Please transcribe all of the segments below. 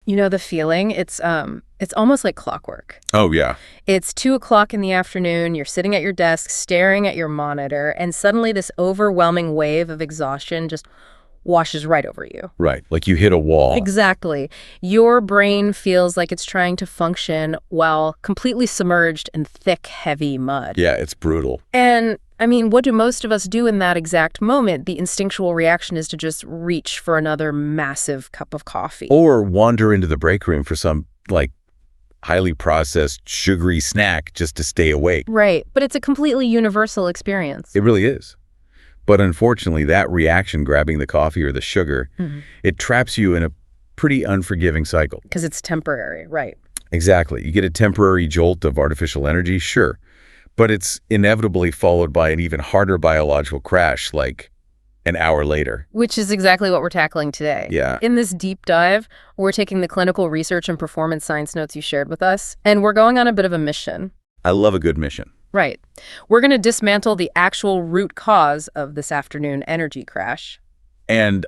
You know the feeling? It's almost like clockwork. Oh, yeah. It's 2 o'clock in the afternoon, you're sitting at your desk, staring at your monitor, and suddenly this overwhelming wave of exhaustion just washes right over you. Right, like you hit a wall. Exactly. Your brain feels like it's trying to function while completely submerged in thick, heavy mud. Yeah, it's brutal. And, I mean, what do most of us do in that exact moment? The instinctual reaction is to just reach for another massive cup of coffee. Or wander into the break room for some, like, highly processed, sugary snack just to stay awake. Right, but it's a completely universal experience. It really is. But unfortunately, that reaction, grabbing the coffee or the sugar, it traps you in a pretty unforgiving cycle. Because it's temporary, right. Exactly. You get a temporary jolt of artificial energy, sure, but it's inevitably followed by an even harder biological crash, like an hour later. Which is exactly what we're tackling today. Yeah. In this deep dive, we're taking the clinical research and performance science notes you shared with us, and we're going on a bit of a mission. I love a good mission. Right. We're going to dismantle the actual root cause of this afternoon energy crash. And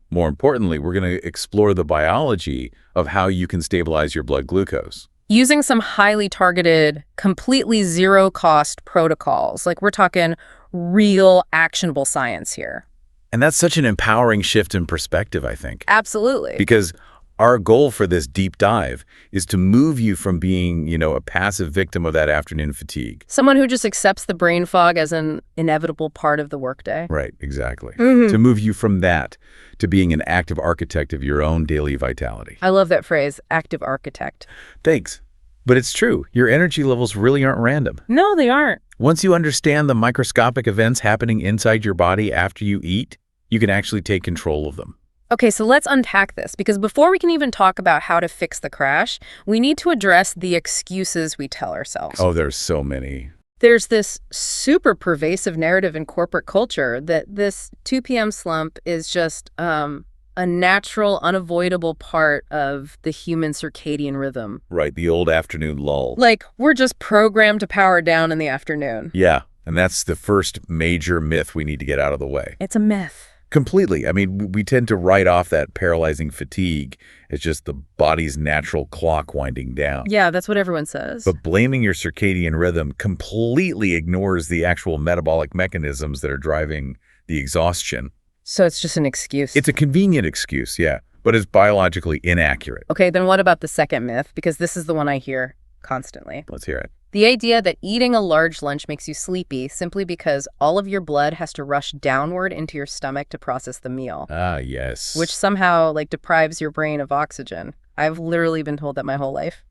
more importantly, we're going to explore the biology of how you can stabilize your blood glucose. Using some highly targeted, completely zero-cost protocols. Like, we're talking real, actionable science here. And that's such an empowering shift in perspective, I think. Absolutely. Because our goal for this deep dive is to move you from being, a passive victim of that afternoon fatigue. Someone who just accepts the brain fog as an inevitable part of the workday. Right, exactly. To move you from that to being an active architect of your own daily vitality. I love that phrase, active architect. Thanks. But it's true. Your energy levels really aren't random. No, they aren't. Once you understand the microscopic events happening inside your body after you eat, you can actually take control of them. Okay, so let's unpack this, because before we can even talk about how to fix the crash, we need to address the excuses we tell ourselves. Oh, there's so many. There's this super pervasive narrative in corporate culture that this 2 p.m. slump is just a natural, unavoidable part of the human circadian rhythm. Right, the old afternoon lull. Like, we're just programmed to power down in the afternoon. Yeah, and that's the first major myth we need to get out of the way. It's a myth. Completely. I mean, we tend to write off that paralyzing fatigue as just the body's natural clock winding down. Yeah, that's what everyone says. But blaming your circadian rhythm completely ignores the actual metabolic mechanisms that are driving the exhaustion. So it's just an excuse. It's a convenient excuse, yeah, but it's biologically inaccurate. Okay, then what about the second myth? Because this is the one I hear constantly. Let's hear it. The idea that eating a large lunch makes you sleepy simply because all of your blood has to rush downward into your stomach to process the meal. Ah, yes. Which somehow, deprives your brain of oxygen. I've literally been told that my whole life.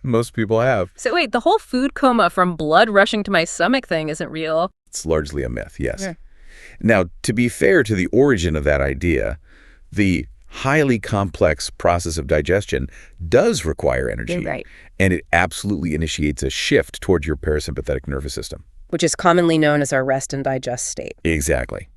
Most people have. So wait, the whole food coma from blood rushing to my stomach thing isn't real? It's largely a myth, yes. Yeah. Now, to be fair to the origin of that idea, the highly complex process of digestion does require energy. You're right. And it absolutely initiates a shift toward your parasympathetic nervous system. Which is commonly known as our rest and digest state. Exactly.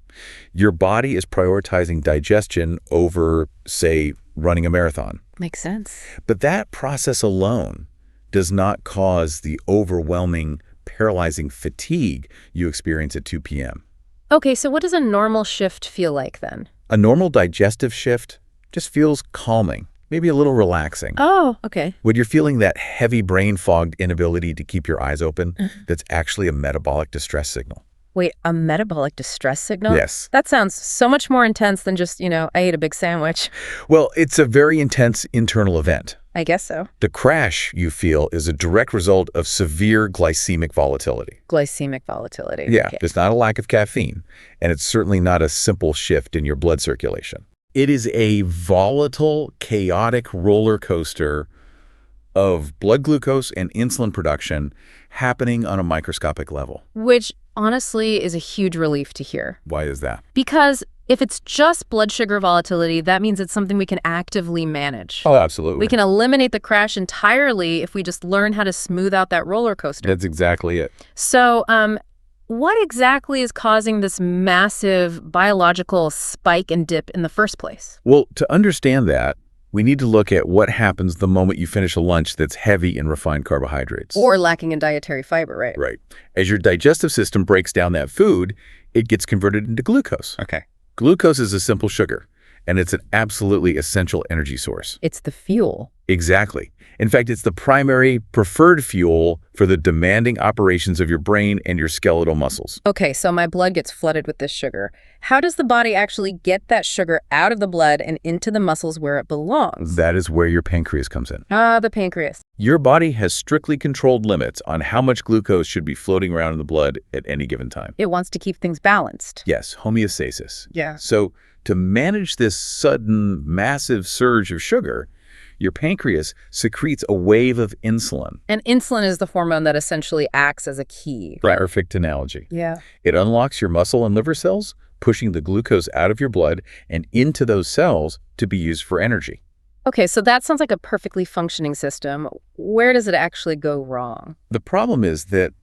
Your body is prioritizing digestion over, say, running a marathon. Makes sense. But that process alone does not cause the overwhelming, paralyzing fatigue you experience at 2 p.m. Okay, so what does a normal shift feel like then? A normal digestive shift just feels calming, maybe a little relaxing. Oh, okay. When you're feeling that heavy brain-fogged inability to keep your eyes open, that's actually a metabolic distress signal. Wait, a metabolic distress signal? Yes. That sounds so much more intense than just, I ate a big sandwich. Well, it's a very intense internal event. I guess so. The crash you feel is a direct result of severe glycemic volatility. Glycemic volatility. Yeah, Okay. It's not a lack of caffeine, and it's certainly not a simple shift in your blood circulation. It is a volatile, chaotic roller coaster of blood glucose and insulin production happening on a microscopic level. Which, honestly, is a huge relief to hear. Why is that? Because if it's just blood sugar volatility, that means it's something we can actively manage. Oh, absolutely. We can eliminate the crash entirely if we just learn how to smooth out that roller coaster. That's exactly it. So, what exactly is causing this massive biological spike and dip in the first place? Well, to understand that, we need to look at what happens the moment you finish a lunch that's heavy in refined carbohydrates. Or lacking in dietary fiber, right? Right. As your digestive system breaks down that food, it gets converted into glucose. Okay. Glucose is a simple sugar, and it's an absolutely essential energy source. It's the fuel. Exactly. In fact, it's the primary preferred fuel for the demanding operations of your brain and your skeletal muscles. Okay, so my blood gets flooded with this sugar. How does the body actually get that sugar out of the blood and into the muscles where it belongs? That is where your pancreas comes in. Ah, the pancreas. Your body has strictly controlled limits on how much glucose should be floating around in the blood at any given time. It wants to keep things balanced. Yes, homeostasis. Yeah. So to manage this sudden, massive surge of sugar, your pancreas secretes a wave of insulin. And insulin is the hormone that essentially acts as a key. Perfect analogy. Yeah. It unlocks your muscle and liver cells, pushing the glucose out of your blood and into those cells to be used for energy. Okay, so that sounds like a perfectly functioning system. Where does it actually go wrong? The problem is that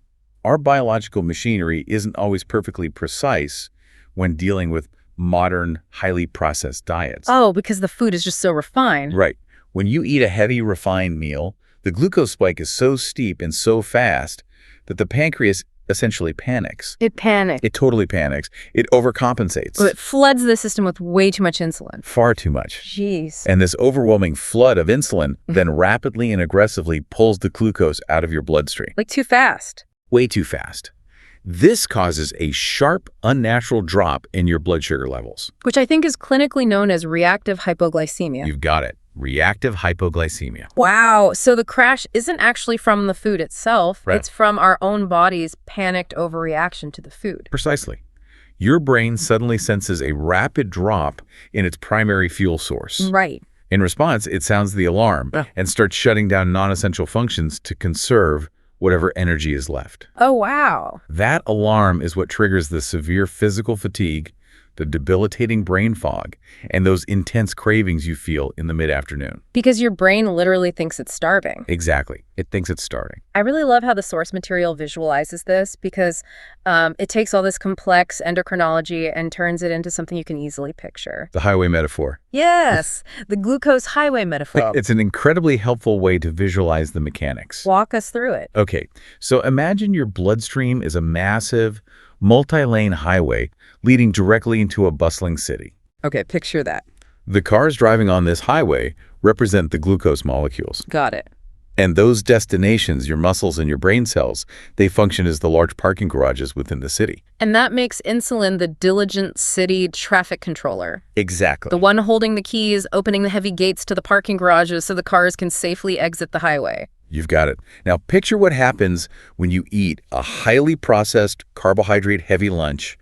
our biological machinery isn't always perfectly precise when dealing with modern, highly processed diets. Oh, because the food is just so refined. Right. When you eat a heavy, refined meal, the glucose spike is so steep and so fast that the pancreas essentially panics. It panics. It totally panics. It overcompensates. So it floods the system with way too much insulin. Far too much. Jeez. And this overwhelming flood of insulin then rapidly and aggressively pulls the glucose out of your bloodstream. Like too fast. Way too fast. This causes a sharp, unnatural drop in your blood sugar levels. Which I think is clinically known as reactive hypoglycemia. You've got it. Reactive hypoglycemia. Wow. So the crash isn't actually from the food itself. Right. It's from our own body's panicked overreaction to the food. Precisely. Your brain suddenly senses a rapid drop in its primary fuel source. Right. In response, it sounds the alarm and starts shutting down non-essential functions to conserve whatever energy is left. Oh, wow. That alarm is what triggers the severe physical fatigue, the debilitating brain fog, and those intense cravings you feel in the mid-afternoon. Because your brain literally thinks it's starving. Exactly. It thinks it's starving. I really love how the source material visualizes this because it takes all this complex endocrinology and turns it into something you can easily picture. The highway metaphor. Yes, the glucose highway metaphor. It's an incredibly helpful way to visualize the mechanics. Walk us through it. Okay, so imagine your bloodstream is a massive, multi-lane highway leading directly into a bustling city. Okay, picture that. The cars driving on this highway represent the glucose molecules. Got it. And those destinations, your muscles and your brain cells, they function as the large parking garages within the city. And that makes insulin the diligent city traffic controller. Exactly. The one holding the keys, opening the heavy gates to the parking garages so the cars can safely exit the highway. You've got it. Now picture what happens when you eat a highly processed, carbohydrate-heavy lunch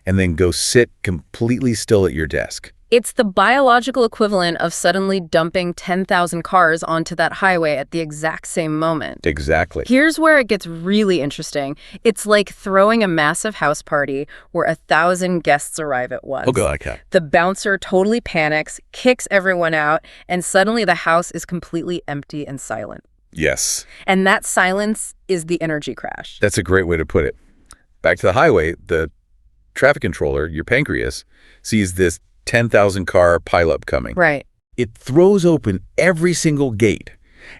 and then go sit completely still at your desk. It's the biological equivalent of suddenly dumping 10,000 cars onto that highway at the exact same moment. Exactly. Here's where it gets really interesting. It's like throwing a massive house party where 1,000 guests arrive at once. Oh, God, okay. The bouncer totally panics, kicks everyone out, and suddenly the house is completely empty and silent. Yes. And that silence is the energy crash. That's a great way to put it. Back to the highway, the traffic controller, your pancreas, sees this 10,000 car pileup coming. Right. It throws open every single gate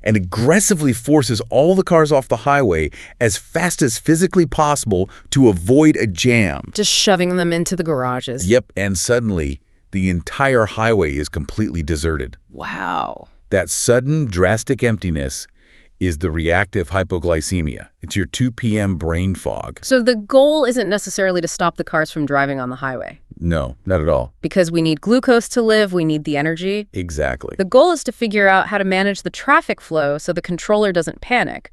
and aggressively forces all the cars off the highway as fast as physically possible to avoid a jam. Just shoving them into the garages. Yep, and suddenly the entire highway is completely deserted. Wow. That sudden, drastic emptiness is the reactive hypoglycemia. It's your 2 p.m. brain fog. So the goal isn't necessarily to stop the cars from driving on the highway. No, not at all. Because we need glucose to live, we need the energy. Exactly. The goal is to figure out how to manage the traffic flow so the controller doesn't panic.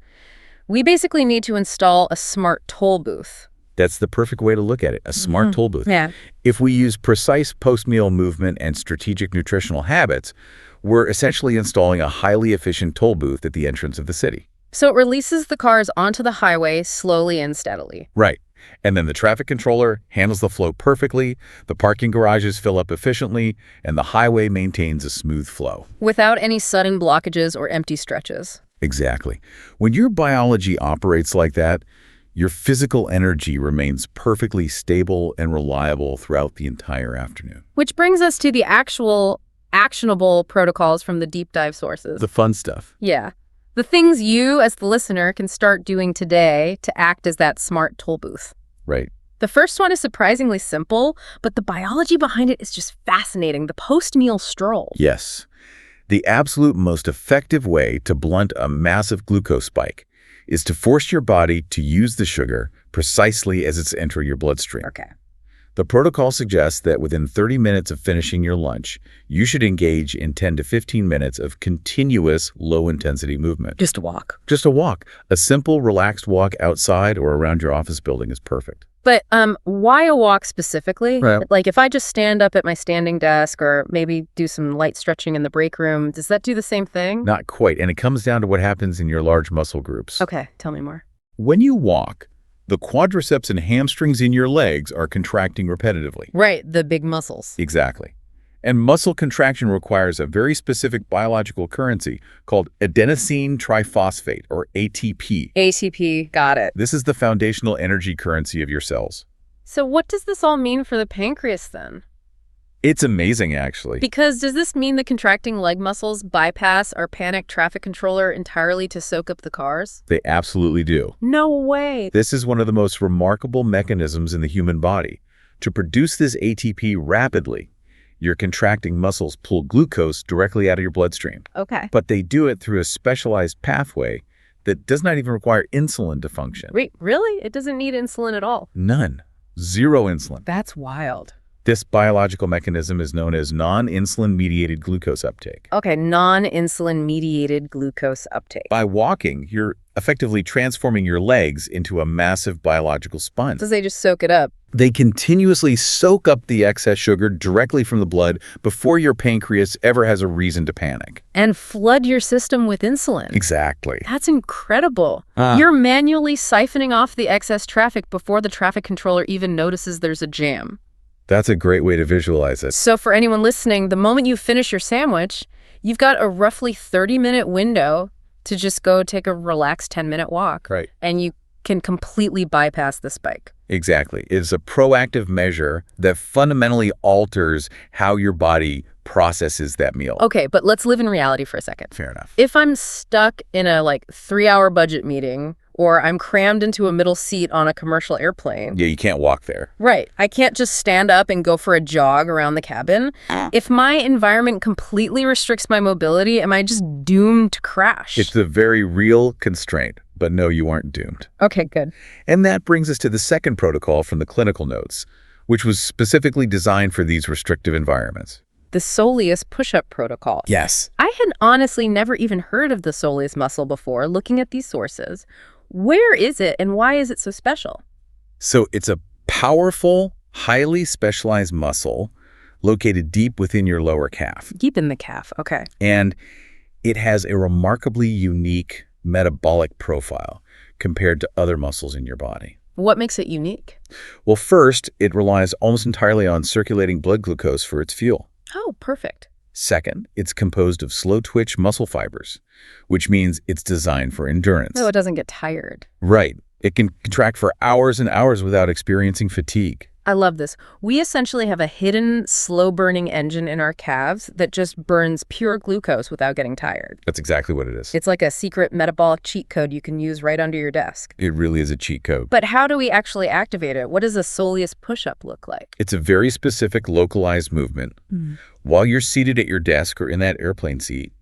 We basically need to install a smart toll booth. That's the perfect way to look at it, a smart toll booth. Yeah. If we use precise post-meal movement and strategic nutritional habits, we're essentially installing a highly efficient toll booth at the entrance of the city. So it releases the cars onto the highway slowly and steadily. Right. And then the traffic controller handles the flow perfectly, the parking garages fill up efficiently, and the highway maintains a smooth flow. Without any sudden blockages or empty stretches. Exactly. When your biology operates like that, your physical energy remains perfectly stable and reliable throughout the entire afternoon. Which brings us to the actual actionable protocols from the deep dive sources. The fun stuff. Yeah. The things you, as the listener, can start doing today to act as that smart toll booth. Right. The first one is surprisingly simple, but the biology behind it is just fascinating. The post-meal stroll. Yes. The absolute most effective way to blunt a massive glucose spike is to force your body to use the sugar precisely as it's entering your bloodstream. Okay. The protocol suggests that within 30 minutes of finishing your lunch, you should engage in 10 to 15 minutes of continuous low-intensity movement. Just a walk. Just a walk. A simple, relaxed walk outside or around your office building is perfect. But why a walk specifically? Right. Like if I just stand up at my standing desk or maybe do some light stretching in the break room, does that do the same thing? Not quite, and it comes down to what happens in your large muscle groups. Okay, tell me more. When you walk, the quadriceps and hamstrings in your legs are contracting repetitively. Right, the big muscles. Exactly. And muscle contraction requires a very specific biological currency called adenosine triphosphate, or ATP. ATP, got it. This is the foundational energy currency of your cells. So what does this all mean for the pancreas then? It's amazing, actually. Because does this mean the contracting leg muscles bypass our panic traffic controller entirely to soak up the cars? They absolutely do. No way. This is one of the most remarkable mechanisms in the human body. To produce this ATP rapidly, your contracting muscles pull glucose directly out of your bloodstream. Okay. But they do it through a specialized pathway that does not even require insulin to function. Wait, really? It doesn't need insulin at all? None. Zero insulin. That's wild. This biological mechanism is known as non-insulin-mediated glucose uptake. Okay, non-insulin-mediated glucose uptake. By walking, you're effectively transforming your legs into a massive biological sponge. So they just soak it up. They continuously soak up the excess sugar directly from the blood before your pancreas ever has a reason to panic. And flood your system with insulin. Exactly. That's incredible. You're manually siphoning off the excess traffic before the traffic controller even notices there's a jam. That's a great way to visualize it. So for anyone listening, the moment you finish your sandwich, you've got a roughly 30-minute window to just go take a relaxed 10-minute walk. Right. And you can completely bypass the spike. Exactly. It's a proactive measure that fundamentally alters how your body processes that meal. Okay, but let's live in reality for a second. Fair enough. If I'm stuck in a 3-hour budget meeting, or I'm crammed into a middle seat on a commercial airplane. Yeah, you can't walk there. Right. I can't just stand up and go for a jog around the cabin. If my environment completely restricts my mobility, am I just doomed to crash? It's a very real constraint, but no, you aren't doomed. Okay, good. And that brings us to the second protocol from the clinical notes, which was specifically designed for these restrictive environments. The soleus push-up protocol. Yes. I had honestly never even heard of the soleus muscle before, looking at these sources. Where is it and why is it so special? So it's a powerful, highly specialized muscle located deep within your lower calf. Deep in the calf, okay. And it has a remarkably unique metabolic profile compared to other muscles in your body. What makes it unique? Well, first, it relies almost entirely on circulating blood glucose for its fuel. Oh, perfect. Second, it's composed of slow-twitch muscle fibers, which means it's designed for endurance. So it doesn't get tired. Right. It can contract for hours and hours without experiencing fatigue. I love this. We essentially have a hidden, slow-burning engine in our calves that just burns pure glucose without getting tired. That's exactly what it is. It's like a secret metabolic cheat code you can use right under your desk. It really is a cheat code. But how do we actually activate it? What does a soleus push-up look like? It's a very specific localized movement. While you're seated at your desk or in that airplane seat,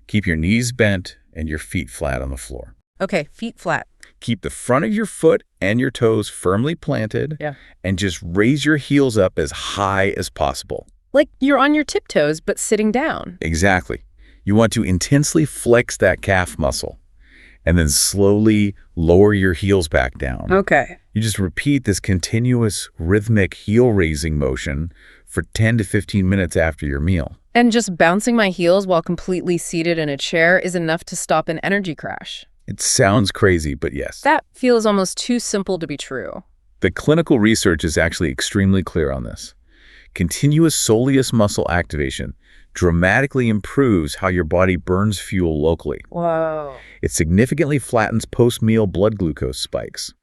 keep your knees bent and your feet flat on the floor. Okay, feet flat. Keep the front of your foot and your toes firmly planted, and just raise your heels up as high as possible. Like you're on your tiptoes, but sitting down. Exactly. You want to intensely flex that calf muscle, and then slowly lower your heels back down. Okay. You just repeat this continuous rhythmic heel-raising motion for 10 to 15 minutes after your meal. And just bouncing my heels while completely seated in a chair is enough to stop an energy crash. It sounds crazy, but yes. That feels almost too simple to be true. The clinical research is actually extremely clear on this. Continuous soleus muscle activation dramatically improves how your body burns fuel locally. Whoa. It significantly flattens post-meal blood glucose spikes,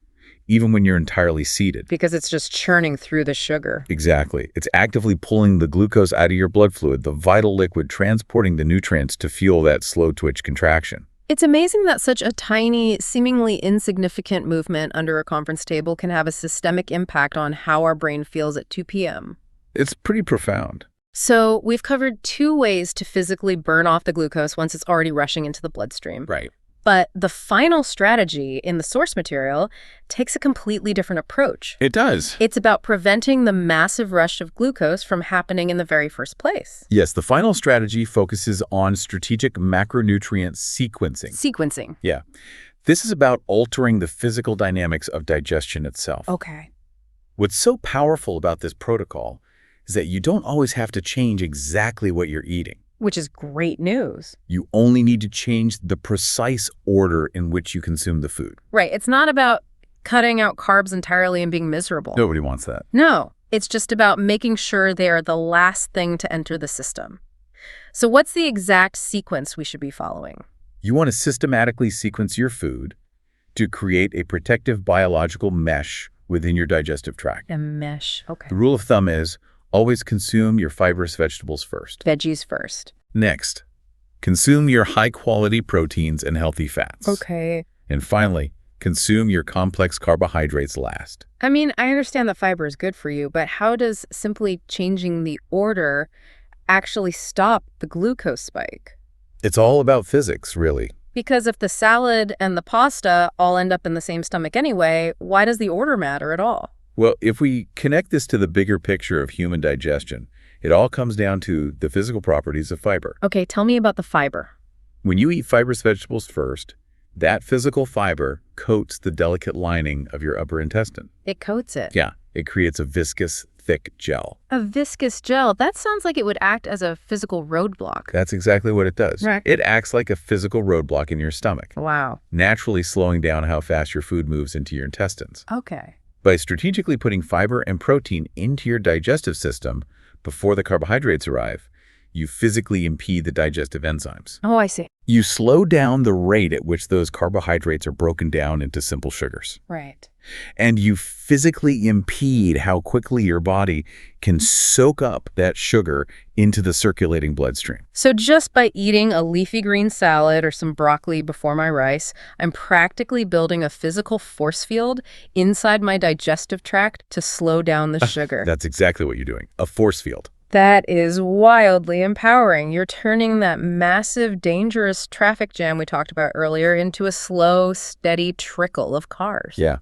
even when you're entirely seated. Because it's just churning through the sugar. Exactly. It's actively pulling the glucose out of your blood fluid, the vital liquid transporting the nutrients to fuel that slow twitch contraction. It's amazing that such a tiny, seemingly insignificant movement under a conference table can have a systemic impact on how our brain feels at 2 p.m. It's pretty profound. So we've covered 2 ways to physically burn off the glucose once it's already rushing into the bloodstream. Right. But the final strategy in the source material takes a completely different approach. It does. It's about preventing the massive rush of glucose from happening in the very first place. Yes, the final strategy focuses on strategic macronutrient sequencing. Sequencing. Yeah. This is about altering the physical dynamics of digestion itself. Okay. What's so powerful about this protocol is that you don't always have to change exactly what you're eating. Which is great news. You only need to change the precise order in which you consume the food. Right. It's not about cutting out carbs entirely and being miserable. Nobody wants that. No. It's just about making sure they are the last thing to enter the system. So what's the exact sequence we should be following? You want to systematically sequence your food to create a protective biological mesh within your digestive tract. A mesh. Okay. The rule of thumb is always consume your fibrous vegetables first. Veggies first. Next, consume your high-quality proteins and healthy fats. Okay. And finally, consume your complex carbohydrates last. I mean, I understand that fiber is good for you, but how does simply changing the order actually stop the glucose spike? It's all about physics, really. Because if the salad and the pasta all end up in the same stomach anyway, why does the order matter at all? Well, if we connect this to the bigger picture of human digestion, it all comes down to the physical properties of fiber. Okay, tell me about the fiber. When you eat fibrous vegetables first, that physical fiber coats the delicate lining of your upper intestine. It coats it. Yeah, it creates a viscous, thick gel. A viscous gel? That sounds like it would act as a physical roadblock. That's exactly what it does. Right. It acts like a physical roadblock in your stomach, Wow. naturally slowing down how fast your food moves into your intestines. Okay. By strategically putting fiber and protein into your digestive system before the carbohydrates arrive, you physically impede the digestive enzymes. Oh, I see. You slow down the rate at which those carbohydrates are broken down into simple sugars. Right. And you physically impede how quickly your body can soak up that sugar into the circulating bloodstream. So just by eating a leafy green salad or some broccoli before my rice, I'm practically building a physical force field inside my digestive tract to slow down the sugar. That's exactly what you're doing, a force field. That is wildly empowering. You're turning that massive, dangerous traffic jam we talked about earlier into a slow, steady trickle of cars. Yeah.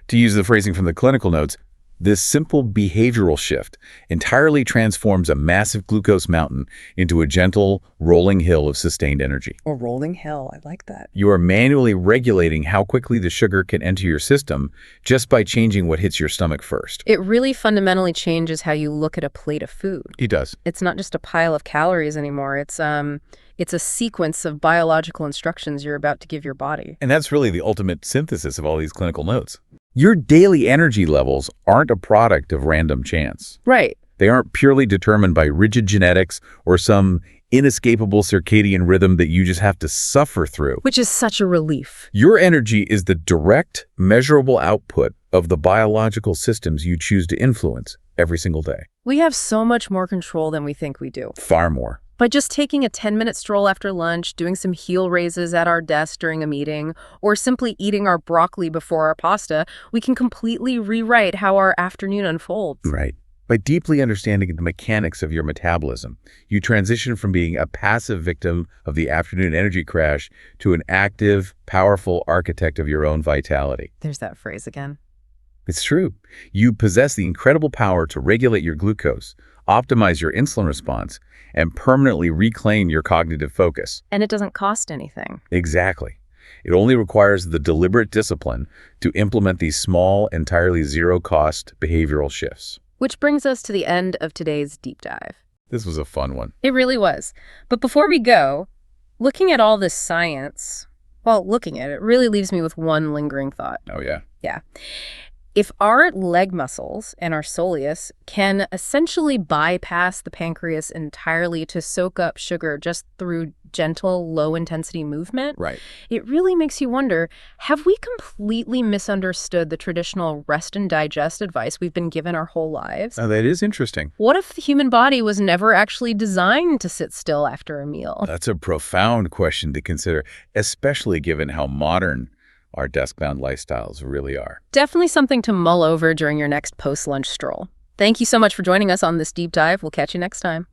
To use the phrasing from the clinical notes, this simple behavioral shift entirely transforms a massive glucose mountain into a gentle, rolling hill of sustained energy. A rolling hill. I like that. You are manually regulating how quickly the sugar can enter your system just by changing what hits your stomach first. It really fundamentally changes how you look at a plate of food. It does. It's not just a pile of calories anymore. It's a sequence of biological instructions you're about to give your body. And that's really the ultimate synthesis of all these clinical notes. Your daily energy levels aren't a product of random chance. Right. They aren't purely determined by rigid genetics or some inescapable circadian rhythm that you just have to suffer through. Which is such a relief. Your energy is the direct, measurable output of the biological systems you choose to influence every single day. We have so much more control than we think we do. Far more. By just taking a 10-minute stroll after lunch, doing some heel raises at our desk during a meeting, or simply eating our broccoli before our pasta, we can completely rewrite how our afternoon unfolds. Right. By deeply understanding the mechanics of your metabolism, you transition from being a passive victim of the afternoon energy crash to an active, powerful architect of your own vitality. There's that phrase again. It's true. You possess the incredible power to regulate your glucose, optimize your insulin response, and permanently reclaim your cognitive focus. And it doesn't cost anything. Exactly. It only requires the deliberate discipline to implement these small, entirely zero-cost behavioral shifts. Which brings us to the end of today's deep dive. This was a fun one. It really was. But before we go, looking at all this science, well, looking at it really leaves me with one lingering thought. Oh, yeah. Yeah. If our leg muscles and our soleus can essentially bypass the pancreas entirely to soak up sugar just through gentle, low-intensity movement, Right. it really makes you wonder, have we completely misunderstood the traditional rest and digest advice we've been given our whole lives? Now, that is interesting. What if the human body was never actually designed to sit still after a meal? That's a profound question to consider, especially given how modern our desk-bound lifestyles really are. Definitely something to mull over during your next post-lunch stroll. Thank you so much for joining us on this deep dive. We'll catch you next time.